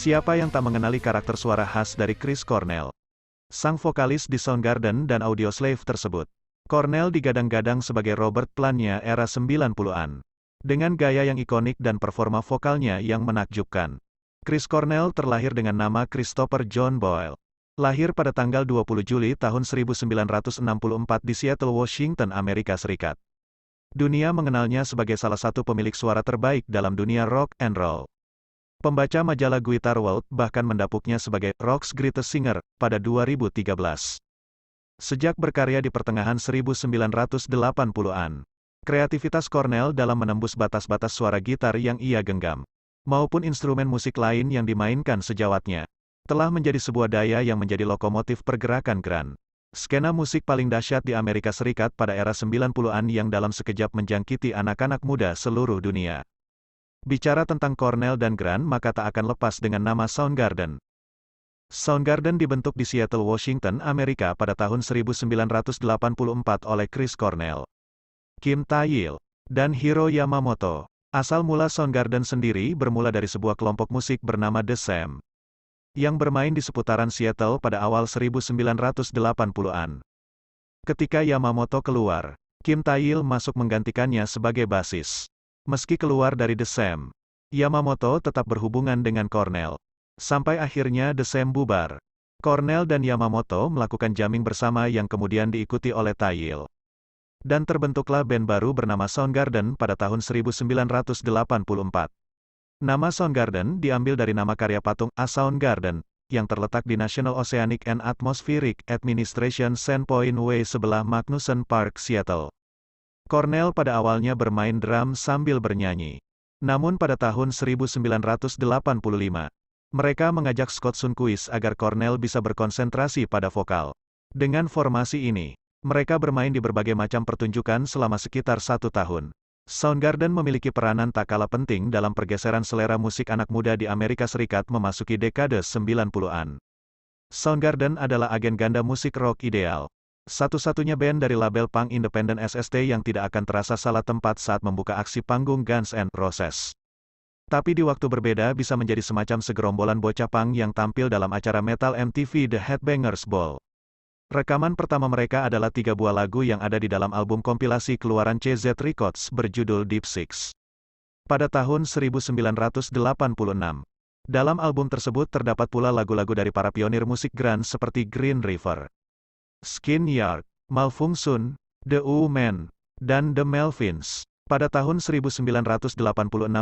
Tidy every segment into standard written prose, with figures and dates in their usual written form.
Siapa yang tak mengenali karakter suara khas dari Chris Cornell? Sang vokalis di Soundgarden dan Audioslave tersebut. Cornell digadang-gadang sebagai Robert Plant-nya era 90-an. Dengan gaya yang ikonik dan performa vokalnya yang menakjubkan. Chris Cornell terlahir dengan nama Christopher John Boyle. Lahir pada tanggal 20 Juli tahun 1964 di Seattle, Washington, Amerika Serikat. Dunia mengenalnya sebagai salah satu pemilik suara terbaik dalam dunia rock and roll. Pembaca majalah Guitar World bahkan mendapuknya sebagai Rock's Greatest Singer pada 2013. Sejak berkarya di pertengahan 1980-an, kreativitas Cornell dalam menembus batas-batas suara gitar yang ia genggam, maupun instrumen musik lain yang dimainkan sejawatnya, telah menjadi sebuah daya yang menjadi lokomotif pergerakan grunge. Skena musik paling dahsyat di Amerika Serikat pada era 90-an yang dalam sekejap menjangkiti anak-anak muda seluruh dunia. Bicara tentang Cornell dan grunge maka tak akan lepas dengan nama Soundgarden. Soundgarden dibentuk di Seattle, Washington, Amerika pada tahun 1984 oleh Chris Cornell, Kim Thayil, dan Hiro Yamamoto. Asal mula Soundgarden sendiri bermula dari sebuah kelompok musik bernama The Sam, yang bermain di seputaran Seattle pada awal 1980-an. Ketika Yamamoto keluar, Kim Thayil masuk menggantikannya sebagai basis. Meski keluar dari The Sam, Yamamoto tetap berhubungan dengan Cornell. Sampai akhirnya The Sam bubar. Cornell dan Yamamoto melakukan jamming bersama yang kemudian diikuti oleh Thayil. Dan terbentuklah band baru bernama Soundgarden pada tahun 1984. Nama Soundgarden diambil dari nama karya patung A Soundgarden, yang terletak di National Oceanic and Atmospheric Administration Sandpoint Way sebelah Magnuson Park, Seattle. Cornell pada awalnya bermain drum sambil bernyanyi. Namun pada tahun 1985, mereka mengajak Scott Sundquist agar Cornell bisa berkonsentrasi pada vokal. Dengan formasi ini, mereka bermain di berbagai macam pertunjukan selama sekitar 1 tahun. Soundgarden memiliki peranan tak kalah penting dalam pergeseran selera musik anak muda di Amerika Serikat memasuki dekade 90-an. Soundgarden adalah agen ganda musik rock ideal. Satu-satunya band dari label punk independen SST yang tidak akan terasa salah tempat saat membuka aksi panggung Guns N' Roses. Tapi di waktu berbeda bisa menjadi semacam segerombolan bocah punk yang tampil dalam acara metal MTV The Headbangers Ball. Rekaman pertama mereka adalah 3 buah lagu yang ada di dalam album kompilasi keluaran CZ Records berjudul Deep Six. Pada tahun 1986. Dalam album tersebut terdapat pula lagu-lagu dari para pionir musik grunge seperti Green River, Skin Yard, Malfunction, The U-Men, dan The Melvins. Pada tahun 1986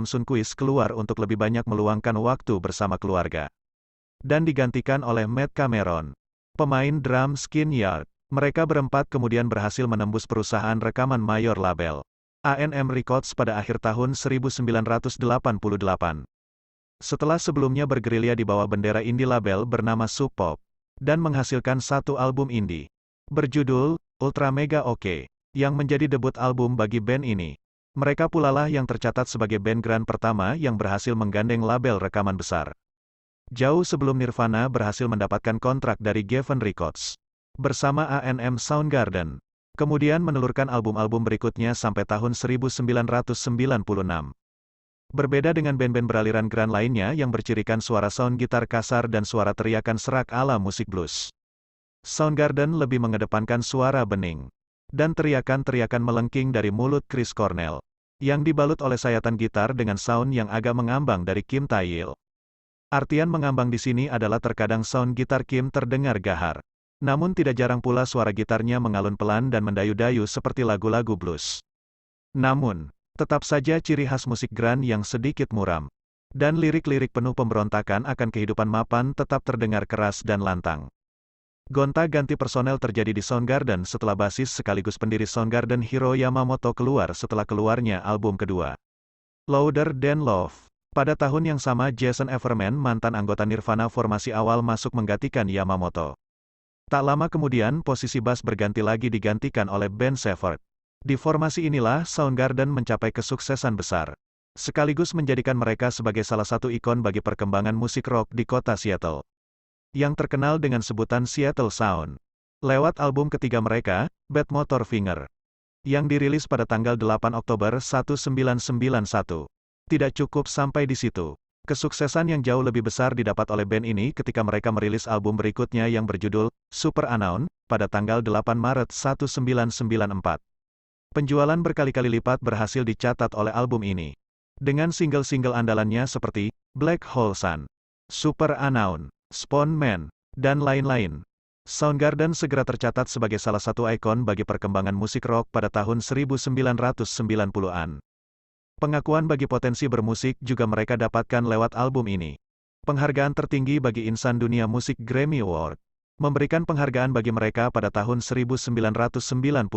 Sundquist keluar untuk lebih banyak meluangkan waktu bersama keluarga. Dan digantikan oleh Matt Cameron, pemain drum Skin Yard. Mereka berempat kemudian berhasil menembus perusahaan rekaman mayor label A&M Records pada akhir tahun 1988. Setelah sebelumnya bergerilya di bawah bendera indie label bernama Sub Pop, dan menghasilkan 1 album indie berjudul Ultra Mega OK, yang menjadi debut album bagi band ini. Mereka pula lah yang tercatat sebagai band grunge pertama yang berhasil menggandeng label rekaman besar. Jauh sebelum Nirvana berhasil mendapatkan kontrak dari Geffen Records bersama A&M Soundgarden. Kemudian menelurkan album-album berikutnya sampai tahun 1996. Berbeda dengan band-band beraliran grunge lainnya yang bercirikan suara sound gitar kasar dan suara teriakan serak ala musik blues, Soundgarden lebih mengedepankan suara bening dan teriakan-teriakan melengking dari mulut Chris Cornell, yang dibalut oleh sayatan gitar dengan sound yang agak mengambang dari Kim Thayil. Artian mengambang di sini adalah terkadang sound gitar Kim terdengar gahar. Namun tidak jarang pula suara gitarnya mengalun pelan dan mendayu-dayu seperti lagu-lagu blues. Namun, tetap saja ciri khas musik grunge yang sedikit muram. Dan lirik-lirik penuh pemberontakan akan kehidupan mapan tetap terdengar keras dan lantang. Gonta-ganti personel terjadi di Soundgarden setelah basis sekaligus pendiri Soundgarden Hiro Yamamoto keluar setelah keluarnya album kedua, Louder Than Love. Pada tahun yang sama Jason Everman, mantan anggota Nirvana formasi awal, masuk menggantikan Yamamoto. Tak lama kemudian posisi bass berganti lagi digantikan oleh Ben Shepherd. Di formasi inilah Soundgarden mencapai kesuksesan besar, sekaligus menjadikan mereka sebagai salah satu ikon bagi perkembangan musik rock di kota Seattle, yang terkenal dengan sebutan Seattle Sound, lewat album ketiga mereka, Bad Motor Finger, yang dirilis pada tanggal 8 Oktober 1991. Tidak cukup sampai di situ. Kesuksesan yang jauh lebih besar didapat oleh band ini ketika mereka merilis album berikutnya yang berjudul Superunknown pada tanggal 8 Maret 1994. Penjualan berkali-kali lipat berhasil dicatat oleh album ini. Dengan single-single andalannya seperti Black Hole Sun, Superunknown, Spawn Man, dan lain-lain. Soundgarden segera tercatat sebagai salah satu ikon bagi perkembangan musik rock pada tahun 1990-an. Pengakuan bagi potensi bermusik juga mereka dapatkan lewat album ini. Penghargaan tertinggi bagi insan dunia musik Grammy Award memberikan penghargaan bagi mereka pada tahun 1995.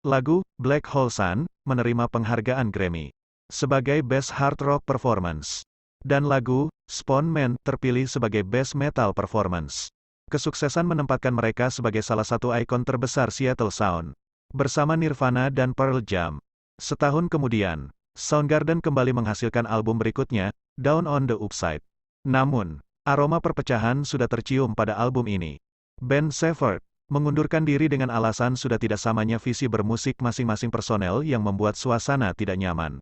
Lagu Black Hole Sun menerima penghargaan Grammy sebagai Best Hard Rock Performance, dan lagu Spawn Man terpilih sebagai Best Metal Performance. Kesuksesan menempatkan mereka sebagai salah satu ikon terbesar Seattle Sound, bersama Nirvana dan Pearl Jam. Setahun kemudian, Soundgarden kembali menghasilkan album berikutnya, Down on the Upside. Namun, aroma perpecahan sudah tercium pada album ini. Ben Shepherd mengundurkan diri dengan alasan sudah tidak samanya visi bermusik masing-masing personel yang membuat suasana tidak nyaman.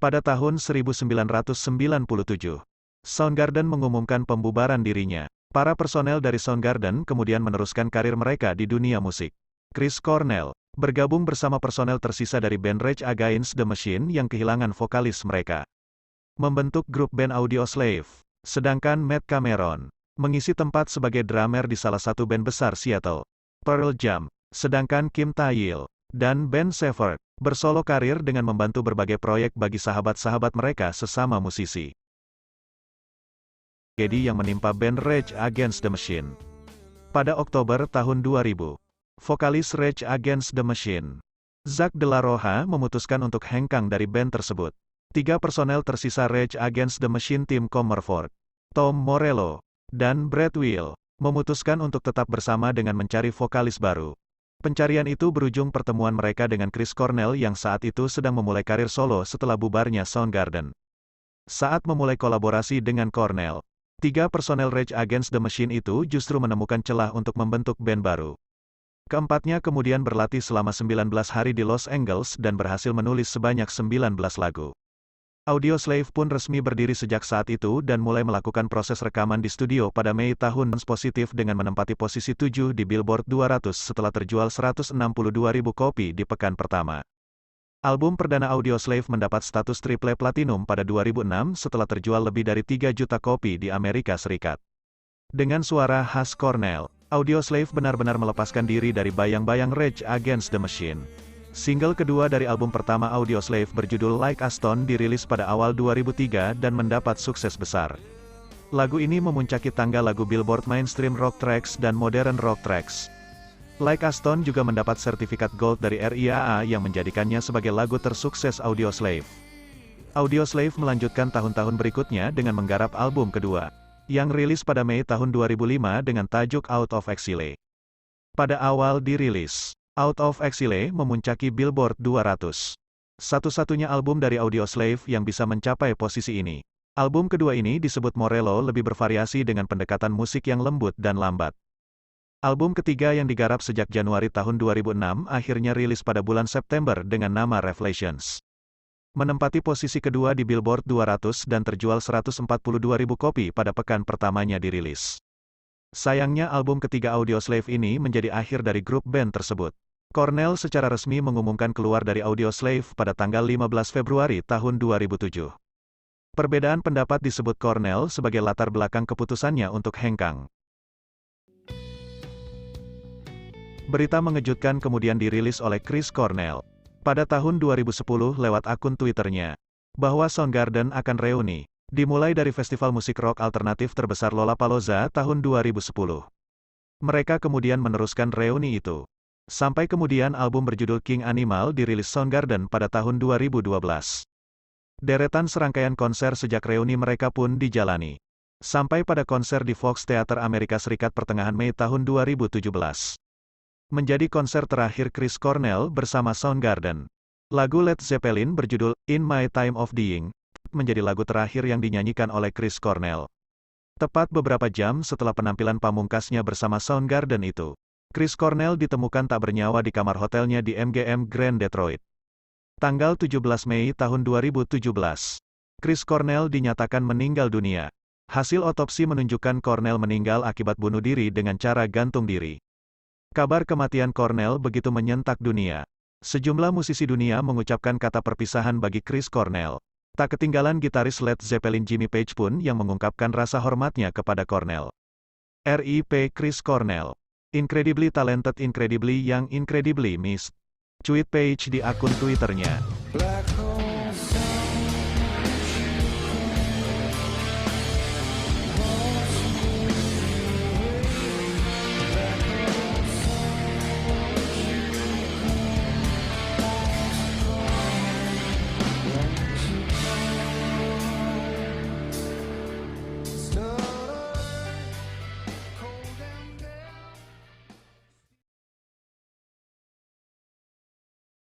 Pada tahun 1997, Soundgarden mengumumkan pembubaran dirinya. Para personel dari Soundgarden kemudian meneruskan karir mereka di dunia musik. Chris Cornell bergabung bersama personel tersisa dari band Rage Against the Machine yang kehilangan vokalis mereka, membentuk grup band Audioslave, sedangkan Matt Cameron mengisi tempat sebagai drummer di salah satu band besar Seattle, Pearl Jam, sedangkan Kim Thayil dan Ben Shepherd bersolo karir dengan membantu berbagai proyek bagi sahabat-sahabat mereka sesama musisi. Tragedi yang menimpa band Rage Against the Machine. Pada Oktober tahun 2000, vokalis Rage Against the Machine, Zack de la Rocha memutuskan untuk hengkang dari band tersebut. 3 personel tersisa Rage Against the Machine, Tim Comerford, Tom Morello, dan Brad Will, memutuskan untuk tetap bersama dengan mencari vokalis baru. Pencarian itu berujung pertemuan mereka dengan Chris Cornell yang saat itu sedang memulai karir solo setelah bubarnya Soundgarden. Saat memulai kolaborasi dengan Cornell, 3 personel Rage Against the Machine itu justru menemukan celah untuk membentuk band baru. Keempatnya kemudian berlatih selama 19 hari di Los Angeles dan berhasil menulis sebanyak 19 lagu. Audioslave pun resmi berdiri sejak saat itu dan mulai melakukan proses rekaman di studio pada Mei tahun positif dengan menempati posisi 7 di Billboard 200 setelah terjual 162.000 kopi di pekan pertama. Album perdana Audioslave mendapat status triple platinum pada 2006 setelah terjual lebih dari 3 juta kopi di Amerika Serikat. Dengan suara khas Cornell, Audioslave benar-benar melepaskan diri dari bayang-bayang Rage Against the Machine. Single kedua dari album pertama Audioslave berjudul Like a Stone dirilis pada awal 2003 dan mendapat sukses besar. Lagu ini memuncaki tangga lagu Billboard Mainstream Rock Tracks dan Modern Rock Tracks. Like a Stone juga mendapat sertifikat Gold dari RIAA yang menjadikannya sebagai lagu tersukses Audioslave. Audioslave melanjutkan tahun-tahun berikutnya dengan menggarap album kedua, yang rilis pada Mei tahun 2005 dengan tajuk Out of Exile. Pada awal dirilis, Out of Exile memuncaki Billboard 200. Satu-satunya album dari Audioslave yang bisa mencapai posisi ini. Album kedua ini disebut Morello lebih bervariasi dengan pendekatan musik yang lembut dan lambat. Album ketiga yang digarap sejak Januari tahun 2006 akhirnya rilis pada bulan September dengan nama Revelations. Menempati posisi kedua di Billboard 200 dan terjual 142.000 kopi pada pekan pertamanya dirilis. Sayangnya album ketiga Audioslave ini menjadi akhir dari grup band tersebut. Cornell secara resmi mengumumkan keluar dari Audioslave pada tanggal 15 Februari tahun 2007. Perbedaan pendapat disebut Cornell sebagai latar belakang keputusannya untuk hengkang. Berita mengejutkan kemudian dirilis oleh Chris Cornell pada tahun 2010 lewat akun Twitternya, bahwa Soundgarden akan reuni, dimulai dari festival musik rock alternatif terbesar Lollapalooza tahun 2010. Mereka kemudian meneruskan reuni itu. Sampai kemudian album berjudul King Animal dirilis Soundgarden pada tahun 2012. Deretan serangkaian konser sejak reuni mereka pun dijalani. Sampai pada konser di Fox Theater Amerika Serikat pertengahan Mei tahun 2017. Menjadi konser terakhir Chris Cornell bersama Soundgarden. Lagu Led Zeppelin berjudul In My Time of Dying menjadi lagu terakhir yang dinyanyikan oleh Chris Cornell. Tepat beberapa jam setelah penampilan pamungkasnya bersama Soundgarden itu, Chris Cornell ditemukan tak bernyawa di kamar hotelnya di MGM Grand Detroit. Tanggal 17 Mei tahun 2017. Chris Cornell dinyatakan meninggal dunia. Hasil otopsi menunjukkan Cornell meninggal akibat bunuh diri dengan cara gantung diri. Kabar kematian Cornell begitu menyentak dunia. Sejumlah musisi dunia mengucapkan kata perpisahan bagi Chris Cornell. Tak ketinggalan gitaris Led Zeppelin Jimmy Page pun yang mengungkapkan rasa hormatnya kepada Cornell. R.I.P. Chris Cornell. Incredibly talented, incredibly young, incredibly missed. Cuit Page di akun Twitternya.